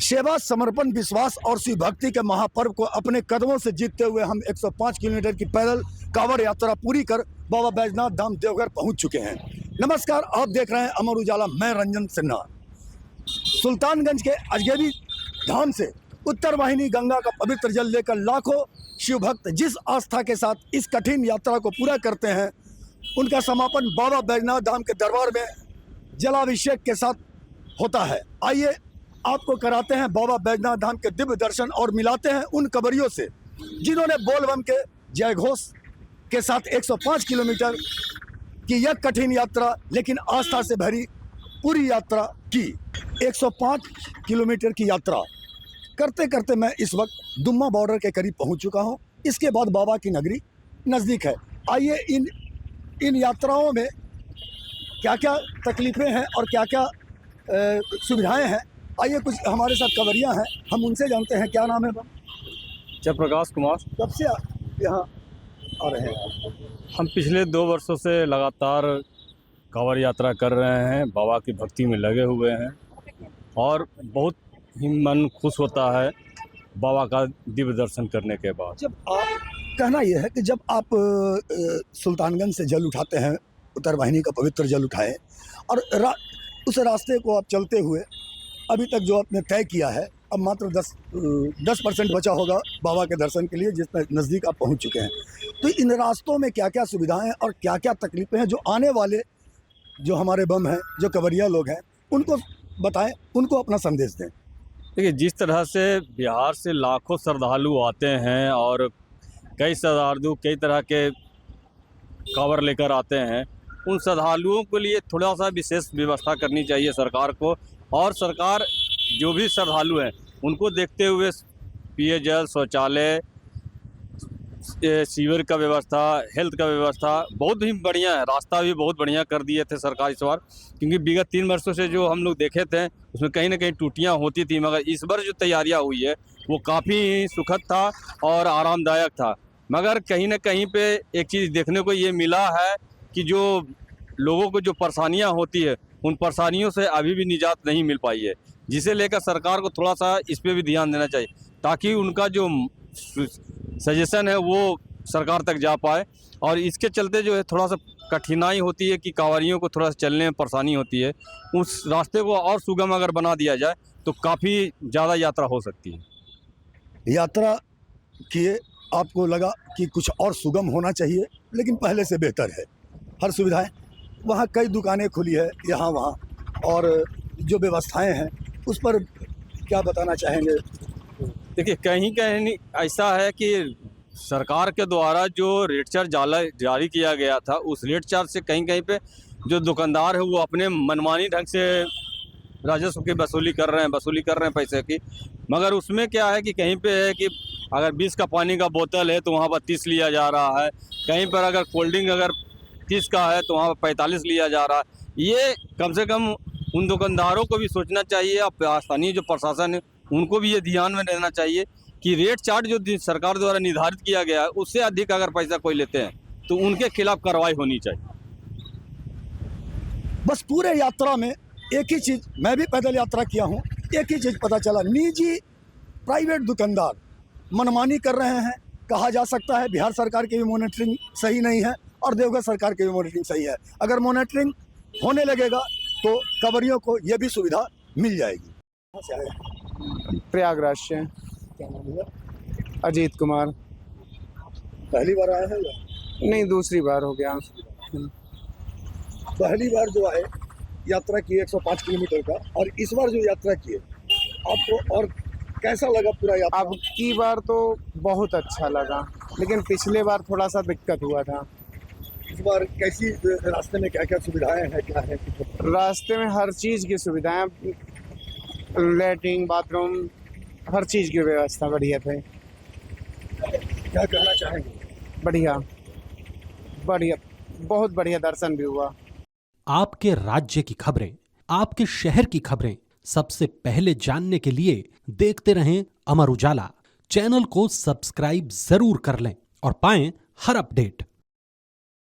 सेवा, समर्पण, विश्वास और शिव भक्ति के महापर्व को अपने कदमों से जीतते हुए हम 105 किलोमीटर की पैदल कांवड़ यात्रा पूरी कर बाबा बैजनाथ धाम देवघर पहुंच चुके हैं। नमस्कार, आप देख रहे हैं अमर उजाला। मैं रंजन सिन्हा। सुल्तानगंज के अजगैबी धाम से उत्तर वाहिनी गंगा का पवित्र जल लेकर लाखों शिव भक्त जिस आस्था के साथ इस कठिन यात्रा को पूरा करते हैं, उनका समापन बाबा बैजनाथ धाम के दरबार में जलाभिषेक के साथ होता है। आइए आपको कराते हैं बाबा बैजनाथ धाम के दिव्य दर्शन और मिलाते हैं उन कवरियों से जिन्होंने बोलबम के जय घोष के साथ 105 किलोमीटर की यह कठिन यात्रा लेकिन आस्था से भरी पूरी यात्रा की। 105 किलोमीटर की यात्रा करते करते मैं इस वक्त दुम्मा बॉर्डर के करीब पहुंच चुका हूं। इसके बाद बाबा की नगरी नज़दीक है। आइए इन यात्राओं में क्या क्या तकलीफ़ें हैं और क्या क्या सुविधाएं हैं, आइए कुछ हमारे साथ कवरियाँ हैं, हम उनसे जानते हैं। क्या नाम है? जयप्रकाश कुमार। कब से यहाँ आ रहे हैं? हम पिछले 2 वर्षों से लगातार कांवड़ यात्रा कर रहे हैं, बाबा की भक्ति में लगे हुए हैं और बहुत ही मन खुश होता है बाबा का दिव्य दर्शन करने के बाद। जब आप कहना यह है कि जब आप सुल्तानगंज से जल उठाते हैं, उत्तर वाहिनी का पवित्र जल उठाए और उस रास्ते को आप चलते हुए अभी तक जो आपने तय किया है, अब मात्र 10% बचा होगा बाबा के दर्शन के लिए, जिसमें नज़दीक आप पहुंच चुके हैं। तो इन रास्तों में क्या क्या सुविधाएं और क्या क्या तकलीफ़ें हैं जो आने वाले जो हमारे बम हैं, जो कवरिया लोग हैं, उनको बताएं, उनको अपना संदेश दें। देखिए, जिस तरह से बिहार से लाखों श्रद्धालु आते हैं और कई श्रद्धालु कई तरह के कांवड़ लेकर आते हैं, उन श्रद्धालुओं के लिए थोड़ा सा विशेष व्यवस्था करनी चाहिए सरकार को। और सरकार जो भी श्रद्धालु हैं उनको देखते हुए पेयजल, शौचालय, सीवर का व्यवस्था, हेल्थ का व्यवस्था बहुत ही बढ़िया है। रास्ता भी बहुत बढ़िया कर दिए थे सरकार इस बार, क्योंकि विगत 3 वर्षों से जो हम लोग देखे थे उसमें कहीं ना कहीं टूटियाँ होती थी, मगर इस बार जो तैयारियाँ हुई है वो काफ़ी सुखद था और आरामदायक था। मगर कहीं ना कहीं पे एक चीज़ देखने को ये मिला है कि जो लोगों को जो परेशानियाँ होती है उन परेशानियों से अभी भी निजात नहीं मिल पाई है, जिसे लेकर सरकार को थोड़ा सा इस पे भी ध्यान देना चाहिए ताकि उनका जो सजेशन है वो सरकार तक जा पाए। और इसके चलते जो है थोड़ा सा कठिनाई होती है कि कांवरियों को थोड़ा सा चलने में परेशानी होती है। उस रास्ते को और सुगम अगर बना दिया जाए तो काफ़ी ज़्यादा यात्रा हो सकती है। यात्रा किए, आपको लगा कि कुछ और सुगम होना चाहिए, लेकिन पहले से बेहतर है। हर सुविधाएं वहाँ, कई दुकानें खुली है यहाँ वहाँ, और जो व्यवस्थाएं हैं उस पर क्या बताना चाहेंगे? देखिए, कहीं कहीं ऐसा है कि सरकार के द्वारा जो रेट चार्ज जारी किया गया था, उस रेट चार्ज से कहीं कहीं पे जो दुकानदार है वो अपने मनमानी ढंग से राजस्व की वसूली कर रहे हैं पैसे की। मगर उसमें क्या है कि कहीं पे है कि अगर 20 का पानी का बोतल है तो वहाँ पर 30 लिया जा रहा है, कहीं पर अगर कोल्ड ड्रिंक अगर 30 का है तो वहाँ पर 45 लिया जा रहा है। ये कम से कम उन दुकानदारों को भी सोचना चाहिए और स्थानीय जो प्रशासन है उनको भी ये ध्यान में रहना चाहिए कि रेट चार्ट जो सरकार द्वारा निर्धारित किया गया है उससे अधिक अगर पैसा कोई लेते हैं तो उनके खिलाफ कार्रवाई होनी चाहिए। बस पूरे यात्रा में एक ही चीज़, मैं भी पैदल यात्रा किया हूँ, एक ही चीज़ पता चला, निजी प्राइवेट दुकानदार मनमानी कर रहे हैं। कहा जा सकता है बिहार सरकार की भी मॉनिटरिंग सही नहीं है और देवघर सरकार की भी मॉनिटरिंग सही है। अगर मॉनिटरिंग होने लगेगा तो कांवड़ियों को ये भी सुविधा मिल जाएगी। प्रयागराज से। क्या नाम है? अजीत कुमार। पहली बार आए हैं या? नहीं, दूसरी बार हो गया। पहली बार जो है यात्रा की 105 किलोमीटर का, और इस बार जो यात्रा की है आपको और कैसा लगा पूरा यात्रा? अब की बार तो बहुत अच्छा लगा, लेकिन पिछले बार थोड़ा सा दिक्कत हुआ था। इस बार कैसी, रास्ते में क्या क्या सुविधाएं हैं, क्या है? रास्ते में हर चीज़ की सुविधाएं, लैट्रिन, बाथरूम, हर चीज़ की व्यवस्था बढ़िया थे। क्या कहना चाहेंगे? बढ़िया बढ़िया, बहुत बढ़िया दर्शन भी हुआ। आपके राज्य की खबरें, आपके शहर की खबरें सबसे पहले जानने के लिए देखते रहें अमर उजाला। चैनल को सब्सक्राइब जरूर कर लें और पाएं हर अपडेट।